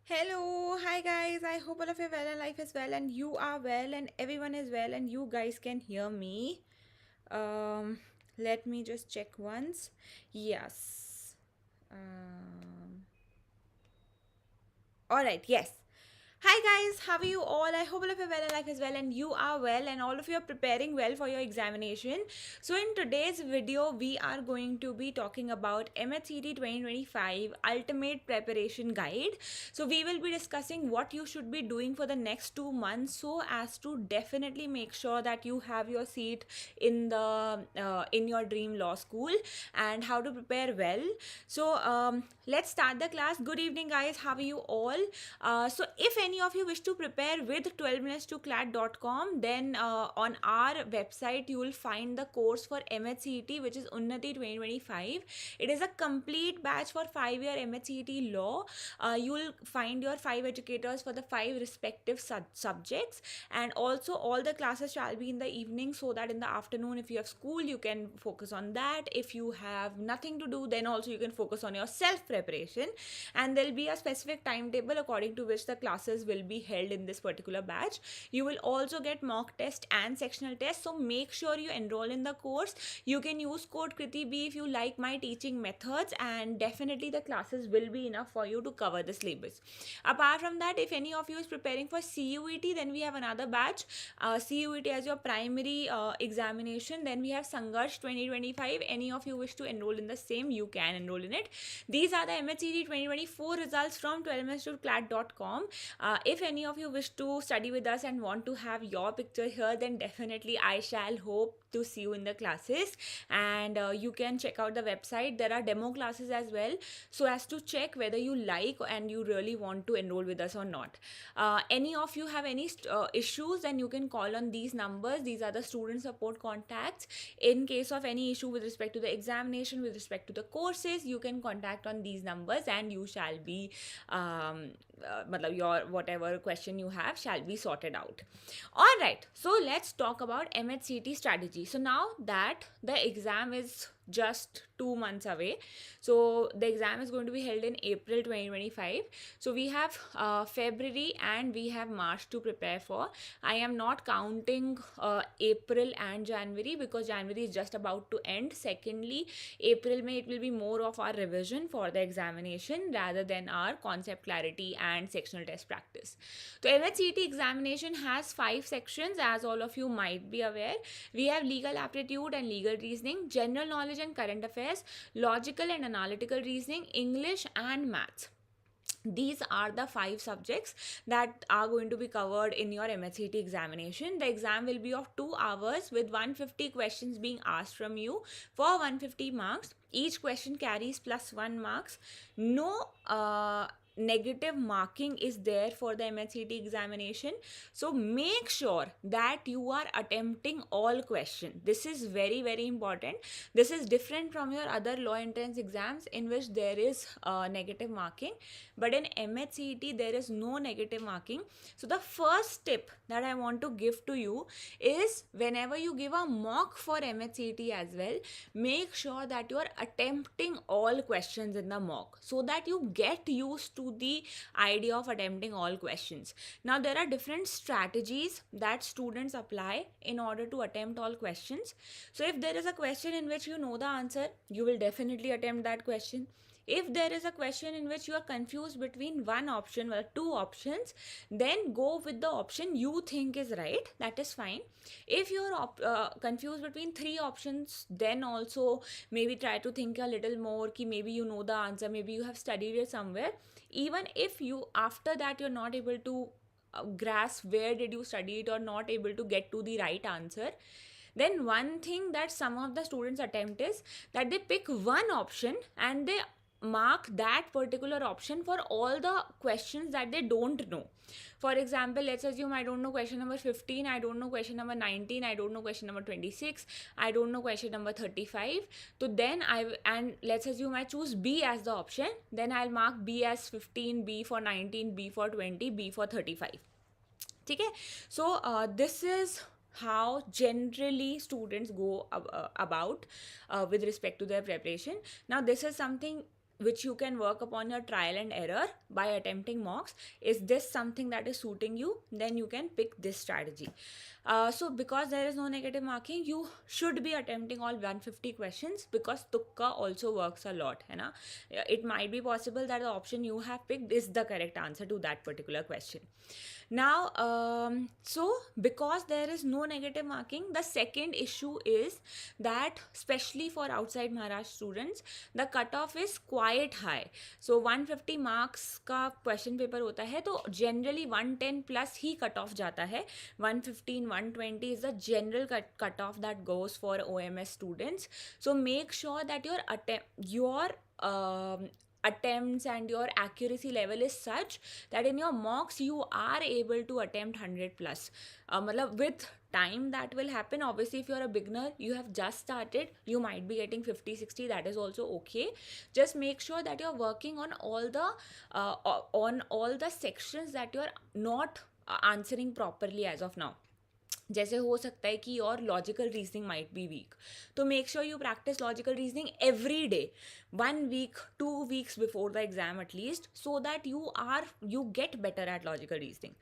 Hello, hi guys. I hope all of you are well and life is well and you are well and everyone is well and you guys can hear me. Let me just check once. Yes. Um, all right. Yes. Hi guys, how are you all? I hope all of you are well and life is well and you are well and all of you are preparing well for your examination. So in today's video, we are going to be talking about MHCT 2025 Ultimate Preparation Guide. So we will be discussing what you should be doing for the next 2 months so as to definitely make sure that you have your seat in your dream law school and how to prepare well. So let's start the class. Good evening guys, how are you all? So if any of you wish to prepare with 12 minutes to CLAT.com, then on our website you will find the course for MHCET, which is UNNATI 2025. It is a complete batch for 5-year MHCET law. You will find your 5 educators for the 5 respective subjects, and also all the classes shall be in the evening, so that in the afternoon if you have school you can focus on that. If you have nothing to do, then also you can focus on your self preparation, and there'll be a specific timetable according to which the classes will be held in this particular batch. You will also get mock test and sectional test, so make sure you enroll in the course. You can use code Kriti B if you like my teaching methods, and definitely the classes will be enough for you to cover the syllabus. Apart from that, if any of you is preparing for CUET, then we have another batch, CUET as your primary examination. Then we have SANGHARSH 2025. Any of you wish to enroll in the same, you can enroll in it. These are the MHCT 2024 results from 12minutes.clat.com. If any of you wish to study with us and want to have your picture here, then definitely I shall hope to see you in the classes, and you can check out the website. There are demo classes as well, so as to check whether you like and you really want to enroll with us or not. Any of you have any issues, then you can call on these numbers. These are the student support contacts. In case of any issue with respect to the examination, with respect to the courses, you can contact on these numbers and you shall be your whatever question you have shall be sorted out. All right, so let's talk about MHCT strategy. So now that the exam is just 2 months away, so the exam is going to be held in April 2025. So we have February and we have March to prepare for. I am not counting April and January, because January is just about to end. Secondly, April May, it will be more of our revision for the examination rather than our concept clarity and sectional test practice. So MHCT examination has 5 sections, as all of you might be aware. We have legal aptitude and legal reasoning, general knowledge and current affairs, logical and analytical reasoning, English and maths. These are the 5 subjects that are going to be covered in your MHCT examination. The exam will be of 2 hours with 150 questions being asked from you for 150 marks. Each question carries +1 marks. No negative marking is there for the MHCT examination. So make sure that you are attempting all questions. This is very, very important. This is different from your other law entrance exams in which there is negative marking, but in MHCT there is no negative marking. So the first tip that I want to give to you is, whenever you give a mock for MHCT as well, make sure that you are attempting all questions in the mock, so that you get used to the idea of attempting all questions. Now there are different strategies that students apply in order to attempt all questions. So if there is a question in which you know the answer, you will definitely attempt that question. If there is a question in which you are confused between one option or 2 options, then go with the option you think is right. That is fine. If you are confused between 3 options, then also maybe try to think a little more ki maybe you know the answer, maybe you have studied it somewhere. Even if you after that you're not able to grasp where did you study it or not able to get to the right answer, then one thing that some of the students attempt is that they pick one option and they mark that particular option for all the questions that they don't know. For example, let's assume I don't know question number 15, I don't know question number 19, I don't know question number 26, I don't know question number 35. So then let's assume I choose B as the option, then I'll mark B as 15, B for 19, B for 20, B for 35. Okay, so this is how generally students go about with respect to their preparation. Now this is something which you can work upon your trial and error by attempting mocks. Is this something that is suiting you? Then you can pick this strategy. So because there is no negative marking, you should be attempting all 150 questions, because tukka also works a lot, है ना? It might be possible that the option you have picked is the correct answer to that particular question. Now, so because there is no negative marking, the second issue is that, especially for outside Maharashtra students, the cutoff is quite high. So 150 marks का question paper होता है, तो generally 110 plus ही cut off जाता है. 115, 120 is the general cut off that goes for OMS students. So make sure that your attempts and your accuracy level is such that in your mocks you are able to attempt 100 plus. With time that will happen. Obviously, if you're a beginner, you have just started, you might be getting 50, 60, that is also okay. Just make sure that you're working on all the sections that you're not answering properly as of now. जैसे हो सकता है कि your logical reasoning might be weak, तो make sure you practice logical reasoning every day, 1 week 2 weeks before the exam at least, so that you get better at logical reasoning.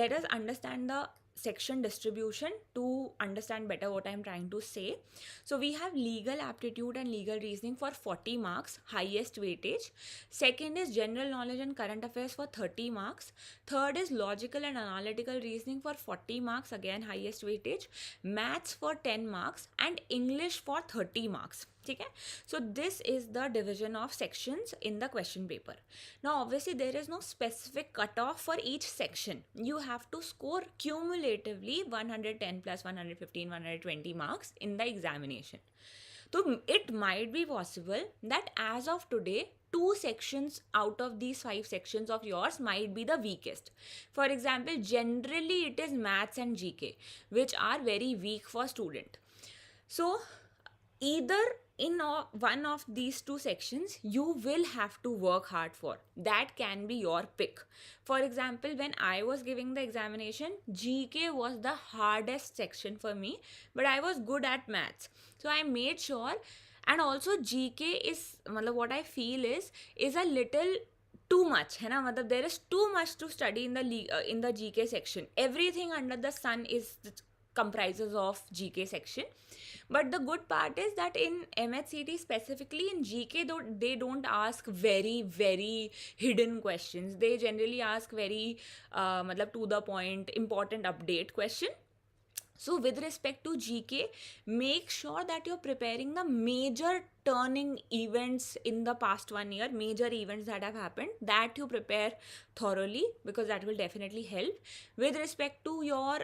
Let us understand the section distribution to understand better what I am trying to say. So we have legal aptitude and legal reasoning for 40 marks, highest weightage. Second is general knowledge and current affairs for 30 marks. Third is logical and analytical reasoning for 40 marks, again highest weightage. Maths for 10 marks and English for 30 marks. ठीक है? So this is the division of sections in the question paper. Now obviously there is no specific cutoff for each section. You have to score cumulatively 110 plus 115, 120 marks in the examination. So it might be possible that as of today, 2 sections out of these 5 sections of yours might be the weakest. For example, generally it is maths and GK, which are very weak for student. So either in one of these 2 sections you will have to work hard for. That can be your pick. For example, when I was giving the examination, GK was the hardest section for me, but I was good at maths, so I made sure. And also GK is, what I feel is a little too much, है ना? there is too much to study in the GK section. Everything under the sun comprises of GK section. But the good part is that in MHCET, specifically in GK, they don't ask very, very hidden questions. They generally ask very to the point, important update question. So with respect to GK, make sure that you're preparing the major turning events in the past 1 year, major events that have happened, that you prepare thoroughly, because that will definitely help. With respect to your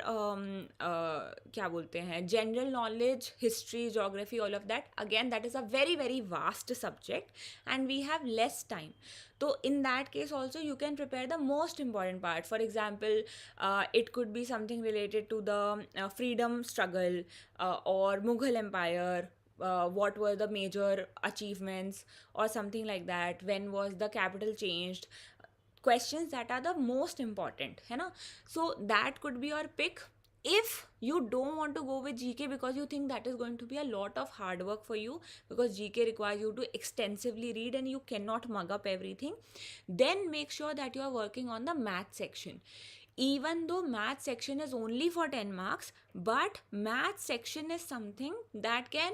general knowledge, history, geography, all of that, again, that is a very, very vast subject and we have less time. So in that case also, you can prepare the most important part. For example, it could be something related to the freedom struggle or Mughal Empire. What were the major achievements or something like that? When was the capital changed? Questions that are the most important, है ना? So that could be your pick. If you don't want to go with GK because you think that is going to be a lot of hard work for you, because GK requires you to extensively read and you cannot mug up everything, then make sure that you are working on the math section. Even though math section is only for 10 marks, but math section is something that can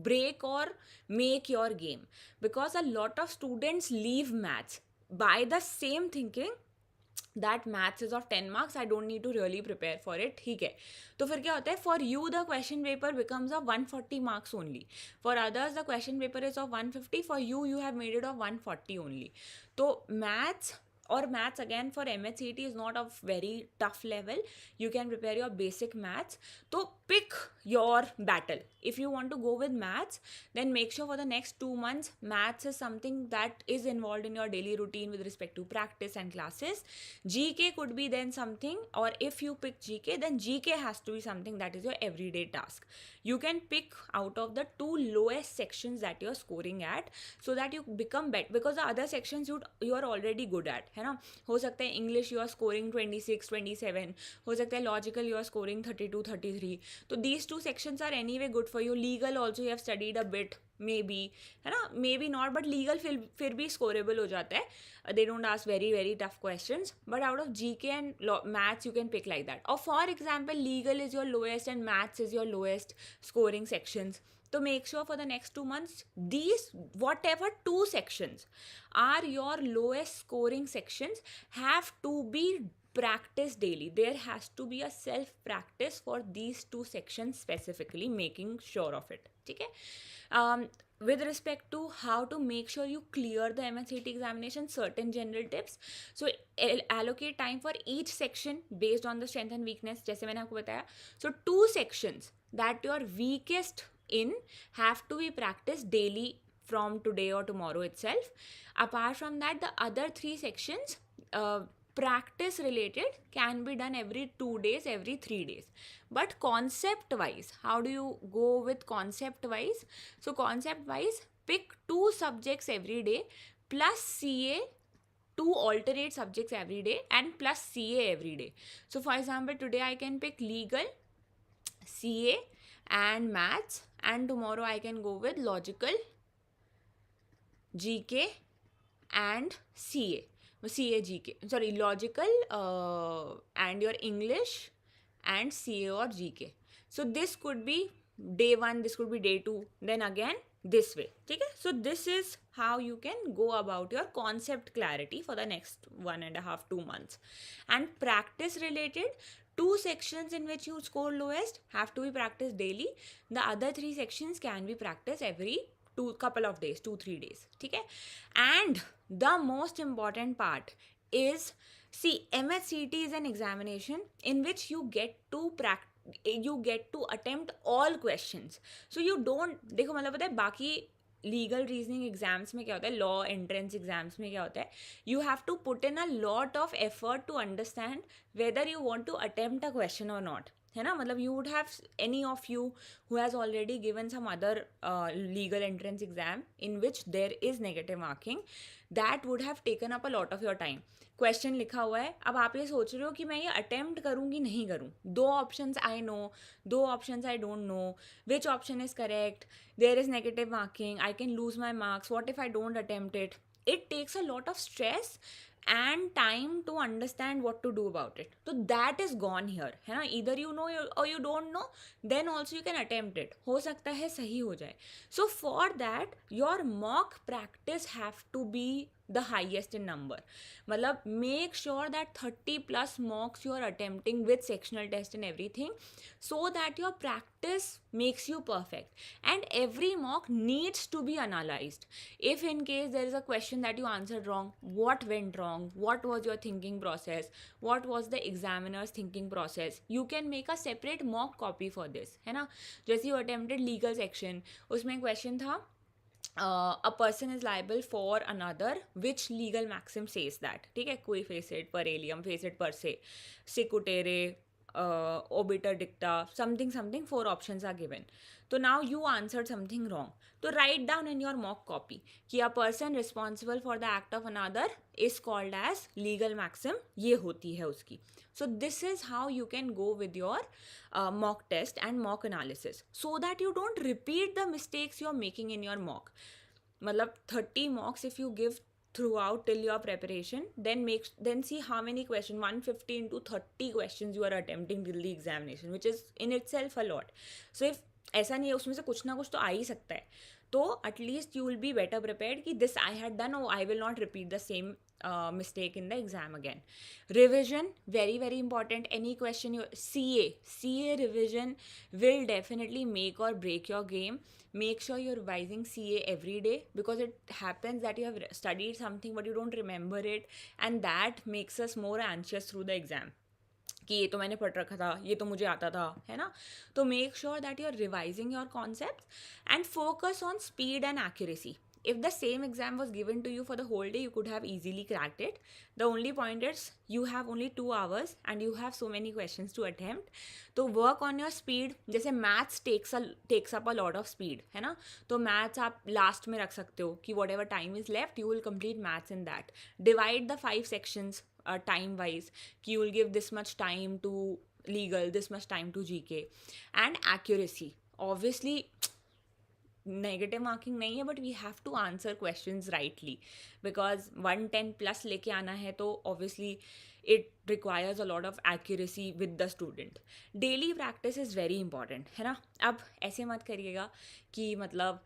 break or make your game, because a lot of students leave maths by the same thinking that maths is of 10 marks, I don't need to really prepare for it, ठीक है? तो फिर क्या होता है? For you the question paper becomes of 140 marks only. For others the question paper is of 150. For you have made it of 140 only. So maths again for MHCET is not of very tough level. You can prepare your basic maths. So pick your battle. If you want to go with maths, then make sure for the next 2 months, maths is something that is involved in your daily routine with respect to practice and classes. GK could be then something, or if you pick GK, then GK has to be something that is your everyday task. You can pick out of the 2 lowest sections that you're scoring at, so that you become better, because the other sections you are already good at, है है ना. हो सकता है English you are scoring 26, 27, हो सकता है logical you are scoring 32, 33. तो these two sections are anyway good for you. Legal also you have studied a bit, maybe, है ना, maybe not, but legal फिर भी स्कोरेबल हो जाता है. They don't ask very very tough questions, but out of GK and maths you can pick like that. Or for example, legal is your lowest and maths is your lowest scoring sections. So make sure for the next 2 months, these whatever 2 sections are your lowest scoring sections have to be practiced daily. There has to be a self practice for these 2 sections specifically, making sure of it. Okay. With respect to how to make sure you clear the MHCET examination, certain general tips. So allocate time for each section based on the strength and weakness, जैसे मैंने आपको बताया. So 2 sections that you are weakest in have to be practiced daily from today or tomorrow itself. Apart from that, the other 3 sections, practice related, can be done every 2 days, every 3 days. But concept wise, how do you go with concept wise? So concept wise, pick 2 subjects every day plus CA, 2 alternate subjects every day, and plus CA every day. So for example, today I can pick legal, CA and maths, and tomorrow I can go with logical, GK and CA. Logical and your English and CA or GK. So this could be day 1, this could be day 2, then again this way. Okay? So this is how you can go about your concept clarity for the next 1.5, 2 months. And practice related, 2 sections in which you score lowest have to be practiced daily. The other 3 sections can be practiced every couple of days, 2-3 days. Okay? And the most important part is, see, MHCET is an examination in which you get to attempt all questions. So you don't, देखो मतलब पता है बाकी legal reasoning exams में क्या होता है, law entrance exams में क्या होता है, you have to put in a lot of effort to understand whether you want to attempt a question और नॉट, है ना. मतलब you would have any of you who has already given some other legal entrance exam in which there is negative marking, that would have taken up a lot of your time. Question लिखा हुआ है, अब आप ये सोच रहे हो कि मैं ये अटेम्प्ट करूँ कि नहीं करूँ. 2 options I know, 2 options I don't know, which option is correct, there is negative marking, I can lose my marks, what if I don't attempt it. It takes a lot of stress and time to understand what to do about it. So that is gone here, है ना. Either you know or you don't know, then also you can attempt it. हो सकता है सही हो जाए. So for that, your mock practice have to be the highest in number. मतलब make sure that 30 plus mocks you are attempting with sectional test and everything, so that your practice makes you perfect. And every mock needs to be analyzed. If in case there is a question that you answered wrong, what went wrong, what was your thinking process, what was the examiner's thinking process, you can make a separate mock copy for this, है ना. जैसे you attempted legal section, उसमें question था, a person is liable for another, which legal maxim says that, ठीक है, cui facet, per alium, facet per se, sic utere, obiter dicta, something 4 options are given. So now you answered something wrong. So write down in your mock copy कि a person responsible for the act of another is called as legal maxim, ये होती है उसकी. So this is how you can go with your mock test and mock analysis, so that you don't repeat the mistakes you're making in your mock. मतलब 30 mocks if you give throughout till your preparation, then see how many questions, 150 into 30 questions you are attempting till the examination, which is in itself a lot. So if ऐसा नहीं है, उसमें से कुछ ना कुछ तो आ ही सकता है, तो at least you will be better prepared कि this I had done, or I will not repeat the same mistake in the exam again. Revision, very very important. Any question you CA revision will definitely make or break your game. Make sure you're revising CA every day, because it happens that you have studied something but you don't remember it, and that makes us more anxious through the exam कि ये तो मैंने पढ़ रखा था, ये तो मुझे आता था, है ना. तो make sure that you are revising your concept and focus on speed and accuracy. if the same exam was given to you for the whole day, you could have easily cracked it. The only point is you have only 2 hours and you have so many questions to attempt. तो work on your speed. जैसे maths takes up a lot of speed, है ना? तो maths आप last में रख सकते हो कि whatever time is left, you will complete maths in that. Divide the 5 sections time wise. कि you will give this much time to legal, this much time to GK. And accuracy. Obviously, negative marking नहीं है, but we have to answer questions rightly, because 110 plus लेके आना है तो obviously it requires a lot of accuracy with the student. Daily practice is very important, है ना. अब ऐसे मत करिएगा कि मतलब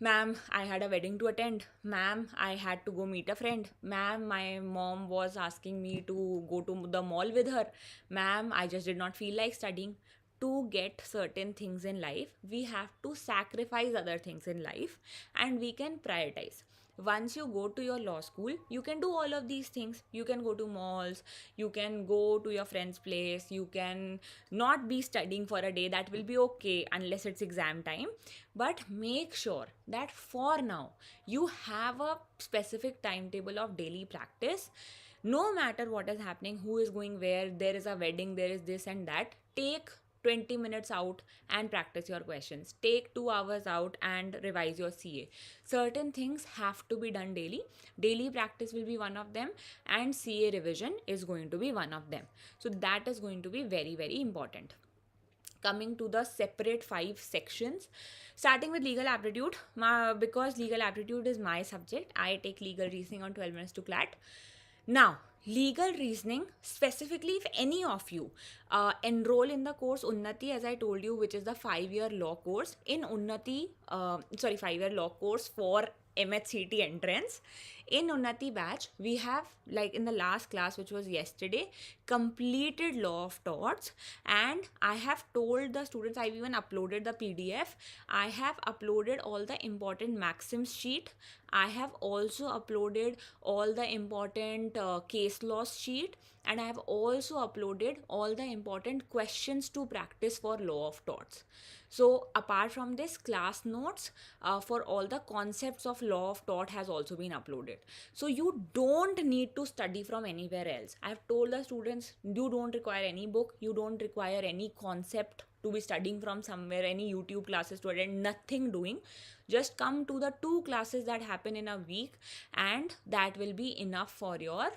ma'am I had a wedding to attend, ma'am I had to go meet a friend, ma'am my mom was asking me to go to the mall with her, ma'am I just did not feel like studying. To get certain things in life, we have to sacrifice other things in life, and we can prioritize. Once you go to your law school, you can do all of these things. You can go to malls, you can go to your friend's place, you can not be studying for a day, that will be okay unless it's exam time. But make sure that for now you have a specific timetable of daily practice. No matter what is happening, who is going where, there is a wedding, there is this and that, take 20 minutes out and practice your questions. Take 2 hours out and revise your CA. Certain things have to be done daily. Daily practice will be one of them, and CA revision is going to be one of them. So that is going to be very, very important. Coming to the separate 5 sections, starting with legal aptitude, because legal aptitude is my subject, I take legal reasoning on 12 minutes to CLAT. Now, legal reasoning, specifically if any of you enroll in the course UNNATI, as I told you, which is the 5-year law course. In UNNATI, 5-year law course for MHCET entrance. In UNNATI batch, we have, like in the last class, which was yesterday, completed law of torts, and I have told the students, I've even uploaded the PDF, I have uploaded all the important maxims sheet, I have also uploaded all the important case laws sheet, and I have also uploaded all the important questions to practice for law of torts. So apart from this, class notes for all the concepts of law of tort has also been uploaded. So you don't need to study from anywhere else. I have told the students, you don't require any book, you don't require any concept to be studying from somewhere, any YouTube classes to attend, nothing doing. Just come to the 2 classes that happen in a week, and that will be enough for your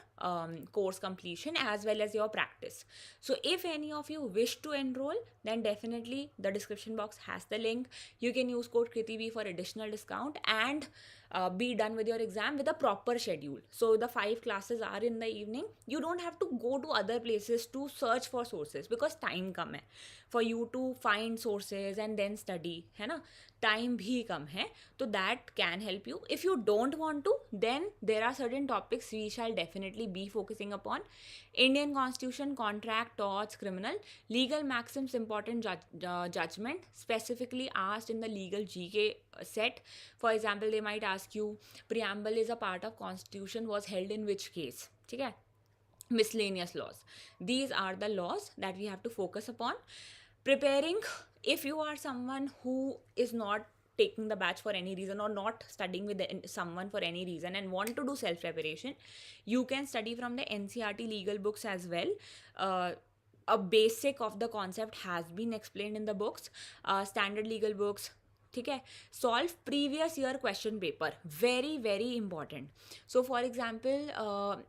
course completion as well as your practice. So if any of you wish to enroll, then definitely the description box has the link. You can use code KritiB for additional discount and be done with your exam with a proper schedule. So the 5 classes are in the evening. You don't have to go to other places to search for sources, because time kam hai for you to find sources and then study, है ना. Time भी कम है, तो that can help you. If you don't want to, then there are certain topics we shall definitely be focusing upon. Indian Constitution, contract, torts, criminal, legal maxims, important judgment, specifically asked in the legal GK set. For example, they might ask you, preamble is a part of Constitution, was held in which case? ठीक है? Miscellaneous laws. These are the laws that we have to focus upon. Preparing, if you are someone who is not taking the batch for any reason or not studying with someone for any reason and want to do self-preparation, you can study from the NCERT legal books as well. A basic of the concept has been explained in the books. Standard legal books, ठीक है. Solve previous year question paper, very, very important. So for example,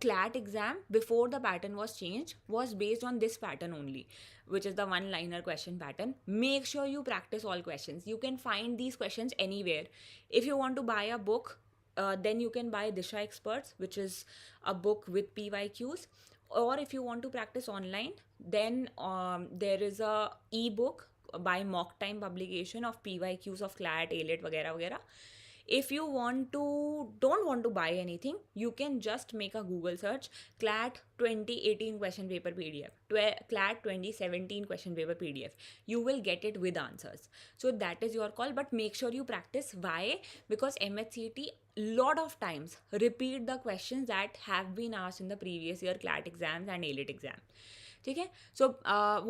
CLAT exam before the pattern was changed was based on this pattern only, which is the one-liner question pattern. Make sure you practice all questions. You can find these questions anywhere. If you want to buy a book, then you can buy Disha Experts, which is a book with PYQs. Or if you want to practice online, then there is a e-book by Mock Time publication of PYQs of CLAT, ALET, वगैरह वगैरह. If you don't want to buy anything, you can just make a Google search, CLAT 2018 question paper PDF, CLAT 2017 question paper PDF. You will get it with answers. So that is your call, but make sure you practice. Why? Because MHCET lot of times repeat the questions that have been asked in the previous year CLAT exams and ALET exam. ठीक है. So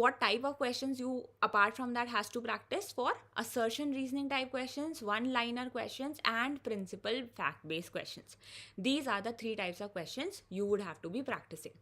what type of questions you apart from that has to practice for? Assertion reasoning type questions, one liner questions, and principal fact based questions. These are the three types of questions you would have to be practicing.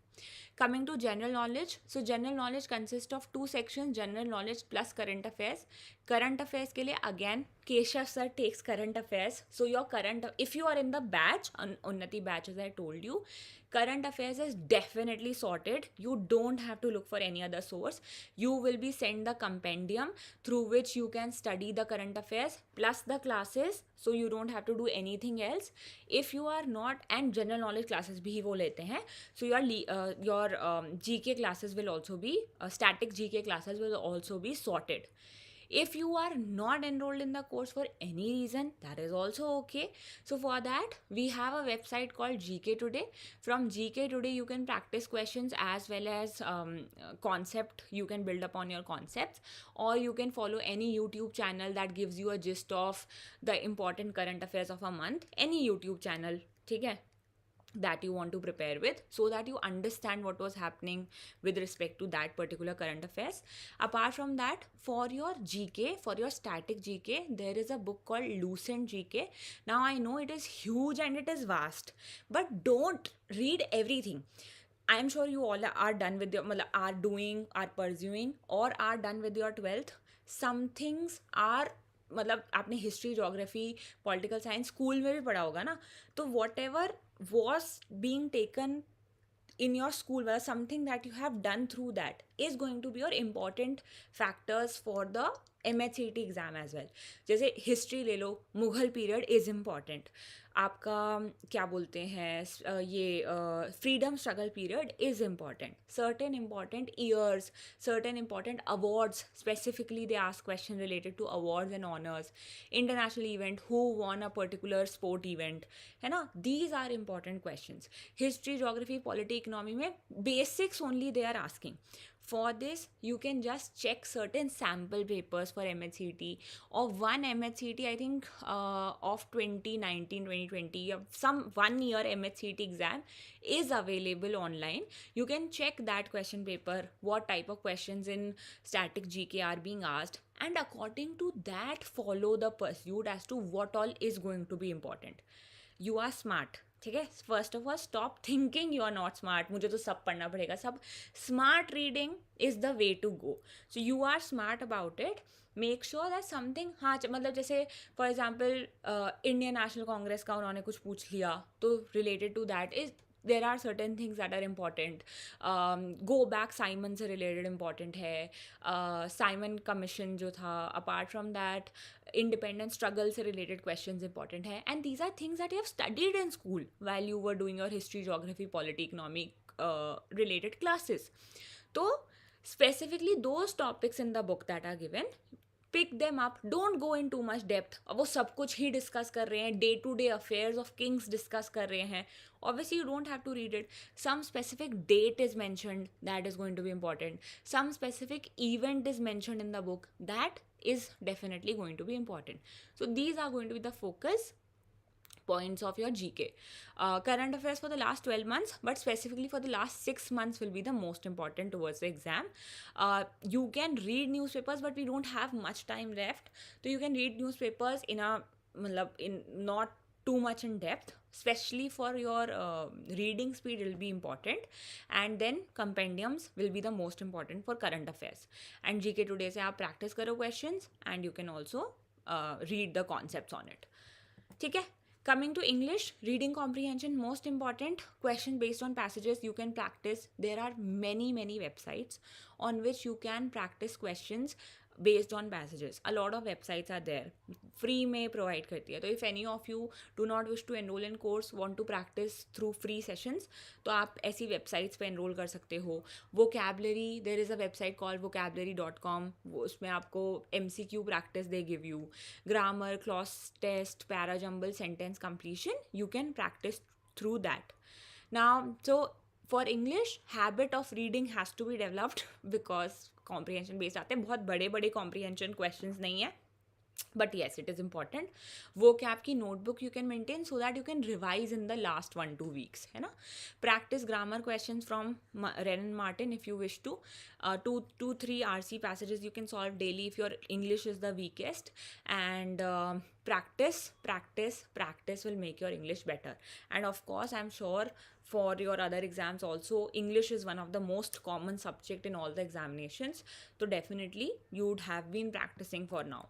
Coming to general knowledge, so general knowledge consists of two sections, general knowledge plus current affairs. Current affairs के लिए again Keshav sir takes current affairs. So your current, if you are in the batch, Unnati batch as I told you, current affairs is definitely sorted. You don't have to look for any other source. You will be sent the compendium through which you can study the current affairs plus the classes, so you don't have to do anything else. If you are not, and general knowledge classes भी वो लेते हैं, so your GK classes will also be static GK classes will also be sorted. If you are not enrolled in the course for any reason, that is also okay. So for that, we have a website called GK Today. From GK Today, you can practice questions as well as concept. You can build upon your concepts, or you can follow any YouTube channel that gives you a gist of the important current affairs of a month. Any YouTube channel, ठीक है, that you want to prepare with, so that you understand what was happening with respect to that particular current affairs. Apart from that, for your GK, for your static GK, there is a book called Lucent GK. Now I know it is huge and it is vast, but don't read everything. I am sure you all are done with your, are doing, are pursuing, or are done with your 12th. Some things are, मतलब आपने history, geography, political science school में भी पढ़ा होगा ना, तो what ever was being taken in your school, well, something that you have done through that is going to be your important factors for the MHCET exam as well. जैसे history ले लो, Mughal period is important. आपका क्या बोलते हैं, ये freedom struggle period is important. Certain important years, certain important awards, specifically they ask question related to awards and honours. International event, who won a particular sport event, है ना, these are important questions. History, geography, polity, economy में basics only they are asking. For this, you can just check certain sample papers for MHCET, or one MHCET, I think of 2019, 2020, some 1 year MHCET exam is available online. You can check that question paper, what type of questions in static GK are being asked, and according to that, follow the pursuit as to what all is going to be important. You are smart, ठीक है. First of all stop thinking you are not smart, मुझे तो सब पढ़ना पड़ेगा, सब. Smart reading is the way to go. So you are smart about it. Make sure that something, हाँ मतलब जैसे for example Indian National Congress का उन्होंने कुछ पूछ लिया, तो related to that is there are certain things that are important. Go back Simon से related important है. Simon commission जो था. Apart from that, independent struggle से related questions important है. And these are things that you have studied in school while you were doing your history, geography, polity, economic related classes. तो specifically those topics in the book that are given, pick them up. Don't go in too much depth. अब वो सब कुछ ही discuss कर रहे हैं, day to day affairs of kings discuss कर रहे हैं. Obviously you don't have to read it. Some specific date is mentioned, that is going to be important. Some specific event is mentioned in the book, that is definitely going to be important. So these are going to be the focus points of your GK. Current affairs for the last 12 months, but specifically for the last 6 months will be the most important towards the exam. You can read newspapers, but we don't have much time left. So you can read newspapers in not too much in depth. Especially for your reading speed, it will be important. And then compendiums will be the most important for current affairs. And GK Today से आप practice करो questions, and you can also read the concepts on it. ठीक है. Coming to English, reading comprehension, most important. Question based on passages you can practice. There are many websites on which you can practice questions based on passages. A lot of websites are there. Free में provide करती है. तो if any of you do not wish to enroll in course, want to practice through free sessions, तो आप ऐसी websites पे enroll कर सकते हो. Vocabulary, there is a website called vocabulary.com. वो उसमें आपको MCQ practice they give you. Grammar, clause test, para jumble, sentence completion, you can practice through that. Now, so for English, habit of reading has to be developed because comprehension based आते हैं. बहुत बड़े comprehension questions नहीं है. But yes, it is important. Vocab की notebook you can maintain so that you can revise in the last 1-2 weeks, है ना. Practice grammar questions from Wren and Martin if you wish to. 2-3 RC passages you can solve daily if your English is the weakest. And practice will make your English better. And of course, I'm sure for your other exams also, English is one of the most common subject in all the examinations. So definitely you would have been practicing for now.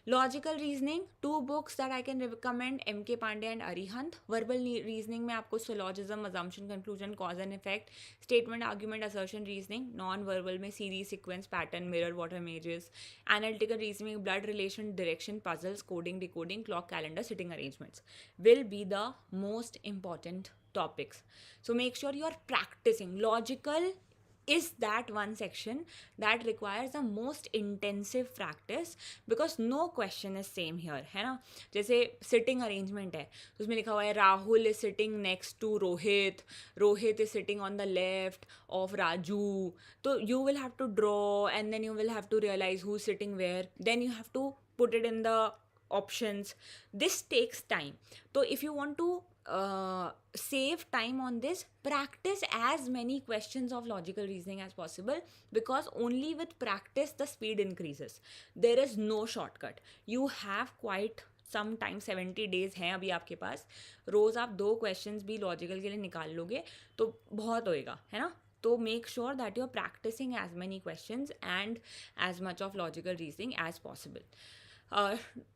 Logical reasoning, 2 books that I can recommend, MK Pandey and Arihant. Verbal reasoning में आपको syllogism, assumption, conclusion, cause and effect, statement, argument, assertion reasoning. Non verbal में series, sequence, pattern, mirror, water images. Analytical reasoning, blood relation, direction, puzzles, coding, decoding, clock, calendar, sitting arrangements will be the most important topics. So make sure you are practicing. Logical is that one section that requires the most intensive practice because no question is same here, है ना. जैसे sitting arrangement है तो उसमें लिखा हुआ है Rahul is sitting next to Rohit is sitting on the left of Raju. तो you will have to draw and then you will have to realize who's sitting where, then you have to put it in the options. This takes time. So if you want to save time on this, practice as many questions of logical reasoning as possible because only with practice the speed increases. There is no shortcut. You have quite some time, 70 days हैं अभी आपके पास. रोज़ आप 2 questions भी logical के लिए निकाल लोगे तो बहुत होएगा, है ना. तो make sure that you're practicing as many questions and as much of logical reasoning as possible.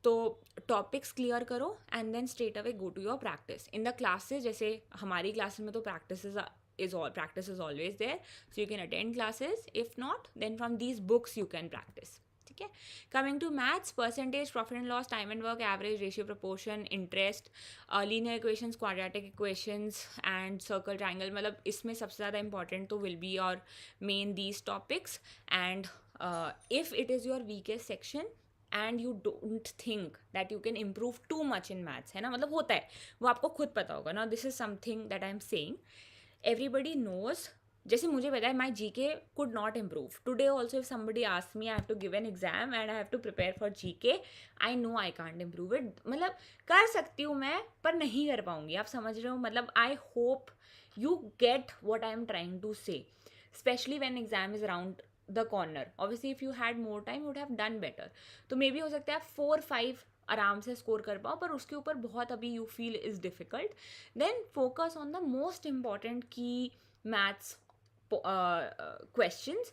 तो टॉपिक्स क्लियर करो and then straight away go to your practice in the classes. जैसे हमारी क्लासेस में तो practice is always there, so you can attend classes. If not then from these books you can practice. ठीक है. Coming to maths, percentage, profit and loss, time and work, average, ratio, proportion, interest, linear equations, quadratic equations and circle, triangle. मतलब इसमें सबसे ज़्यादा important तो will be your main these topics. And if it is your weakest section and you don't think that you can improve too much in maths, है ना. मतलब होता है वो आपको खुद पता होगा ना. This is something that I'm saying. Everybody knows. जैसे मुझे पता है my GK could not improve. Today also if somebody asks me I have to give an exam and I have to prepare for GK, I know I can't improve it. मतलब कर सकती हूँ मैं पर नहीं कर पाऊँगी. आप समझ रहे हो. मतलब I hope you get what I am trying to say, especially when exam is around the corner. Obviously if you had more time you would have done better. तो मे बी हो सकता है 4-5 आराम से स्कोर कर पाओ पर उसके ऊपर बहुत अभी you feel is difficult. Then focus on the most important की maths questions,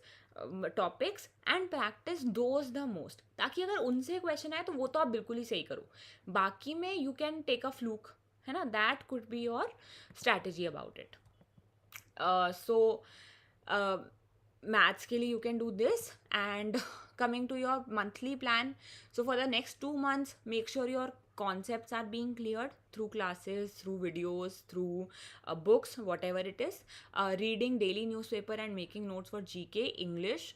topics and practice those the most, ताकि अगर उनसे क्वेश्चन आए तो वो तो आप बिल्कुल ही सही करो. बाकी में you can take a fluke, है ना. That could be your strategy about it. So maths के लिए you can do this. And coming to your monthly plan, so for the next 2 months make sure your concepts are being cleared through classes, through videos, through books, whatever it is. Reading daily newspaper and making notes for GK, English.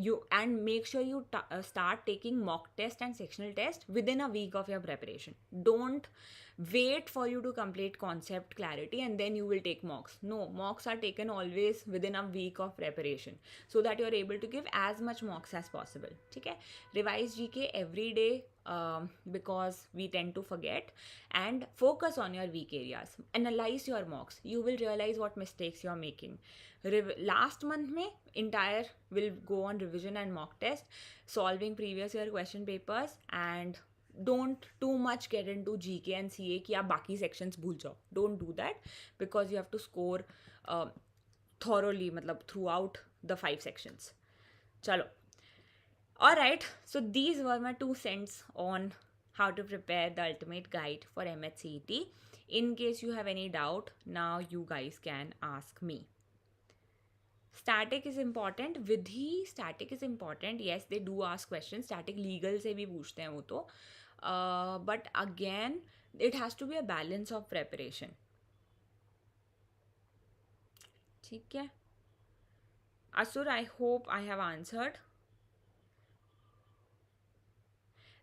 You and make sure you start taking mock test and sectional test within a week of your preparation. Don't wait for you to complete concept clarity and then you will take mocks. No, mocks are taken always within a week of preparation so that you are able to give as much mocks as possible. ठीक है. Revise GK every day because we tend to forget, and focus on your weak areas. Analyze your mocks. You will realize what mistakes you are making. Last month में entire will go on revision and mock test, solving previous year question papers, and don't too much get into GK and CA कि आप बाकी sections भूल जाओ. Don't do that because you have to score thoroughly, मतलब throughout the 5 sections. चलो. Alright, so these were my 2 cents on how to prepare the ultimate guide for MHCET. In case you have any doubt, now you guys can ask me. Static is important. Vidhi, static is important. Yes, they do ask questions. Static legal से भी पूछते हैं वो तो. But again, it has to be a balance of preparation. ठीक है. Asur, I hope I have answered.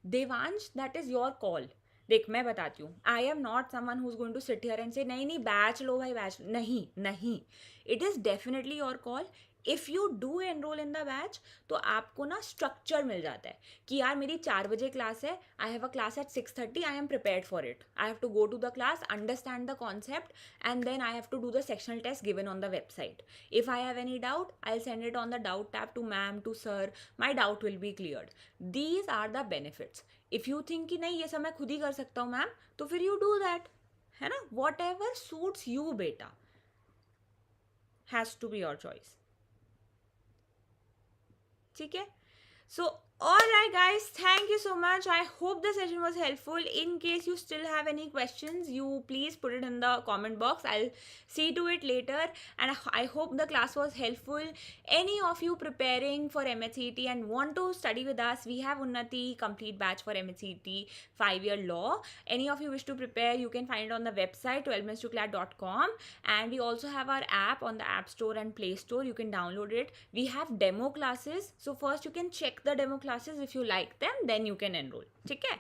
Devansh, that is your call. देख मैं बताती हूँ, I am not someone who is going to sit here and say नहीं batch लो भाई batch. नहीं, it is definitely your call. If you do enroll in the batch तो आपको ना स्ट्रक्चर मिल जाता है कि यार मेरी 4 बजे क्लास है, I have a class at 6:30, I am prepared for it, I have to go to the class, understand the concept, and then I have to do the sectional test given on the website. If I have any doubt I will send it on the doubt tab to ma'am, to sir, my doubt will be cleared. These are the benefits. If you think कि नहीं ये सब मैं खुद ही कर सकता हूँ ma'am, तो फिर यू डू दैट, है ना. वॉट एवर सूट्स यू बेटा, has to be your choice. ठीक है. So all right guys, thank you so much. I hope the session was helpful. In case you still have any questions, you please put it in the comment box. I'll see to it later, and I hope the class was helpful. Any of you preparing for MHCET and want to study with us, we have UNNATI complete batch for MHCET 5-year law. Any of you wish to prepare, you can find it on the website 12minutes2clat.com, and we also have our app on the App Store and Play Store. You can download it. We have demo classes, so first you can check the demo classes. If you like them, then you can enroll. ठीक है.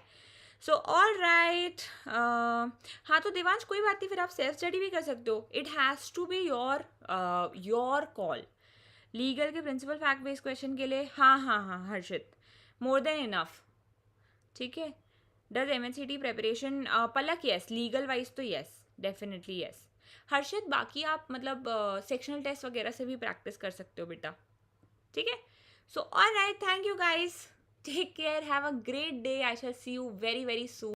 So all right. हाँ तो देवांश कोई बात नहीं, फिर आप self study भी कर सकते हो. It has to be your call. Legal के प्रिंसिपल फैक्ट बेस्ड क्वेश्चन के लिए हाँ हर्षित, मोर देन इनफ. ठीक है. Does MHCT preparation Palak? Yes. Legal wise तो येस, डेफिनेटली येस. हर्षित बाकी आप मतलब सेक्शनल टेस्ट वगैरह से भी प्रैक्टिस कर सकते हो बेटा. ठीक है. So all right, thank you guys. Take care. Have a great day. I shall see you very, very soon.